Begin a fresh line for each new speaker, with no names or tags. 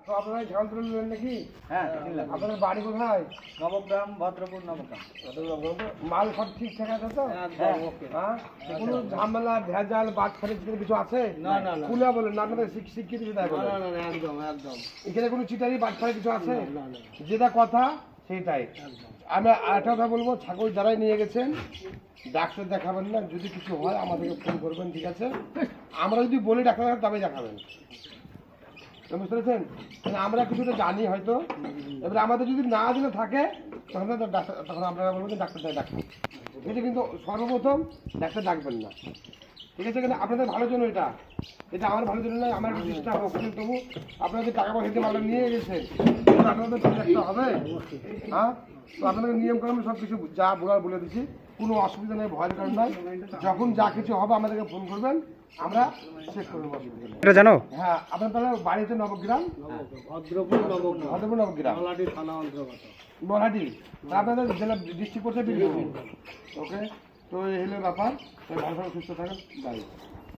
তো আপনারা ছাগল তুলে নিলেন নাকি?
হ্যাঁ,
আপনাদের বাড়ি কোথায়?
নবগ্রাম, ভদ্রপুর, নবগ্রাম।
মাল সব ঠিকঠাক আছে তো?
হ্যাঁ, ওকে।
হ্যাঁ, কোনো ঝামেলা ভেজাল বাটখারি কিছু আছে?
না, না, না।
খুলে বলেন না, আপনাদের স্বীকৃতি দেয় বলেন।
না, না, একদম, একদম।
এখানে কোনো চিটারি বাটখারি কিছু আছে?
না, না।
যেটা কথা সেইটাই। আমি একটা কথা বলবো, ছাগল যারাই নিয়ে গেছেন ডাক্তার দেখাবেন না, যদি কিছু হয় আমাদেরকে ফোন করবেন, ঠিক আছে? আমরা যদি বলি ডাক্তার দেখাবেন তবে দেখাবেন, বুঝতে পেরেছেন? মানে আমরা কিছুটা জানি হয়তো, এবারে আমাদের যদি না জেনে থাকে তখন তো ডাক্তার, তখন আপনারা বলবেন যে ডাক্তার ডাক্তার, এটা কিন্তু সর্বপ্রথম ডাক্তার ডাকবেন না, ঠিক আছে? কিন্তু আপনাদের ভালোর জন্য, এটা এটা আমার ভালোর জন্য নয়, আমার ডিস্টার্ব হোক, কিন্তু তবু আপনারা যে টাকা পয়সা দিয়ে মালটা নিয়ে গেছেন আপনাদের তো দেখতে হবে। হ্যাঁ, তো আপনাদের নিয়ম কানুন সব কিছু যা বলার বলে দিচ্ছি, কোনো অসুবিধা নেই, ভয়ের কারণ নয়। যখন যা কিছু হবে আমাদেরকে ফোন করবেন, আমরা চেক করে দেবো।
এটা জানো?
হ্যাঁ, আপনার তাহলে বাড়িতে নবগ্রাম,
ভদ্রপুর, নবগ্রাম।
ভদ্রপুর নবগ্রাম,
নলাটি থানা অন্তর্গত।
বলহাটি, আপনাদের জেলা ডিস্ট্রিক্ট করছে বীরভূম। ওকে, তো এই হলো ব্যাপার। তো ভালো সুস্থ থাকেন, বাই।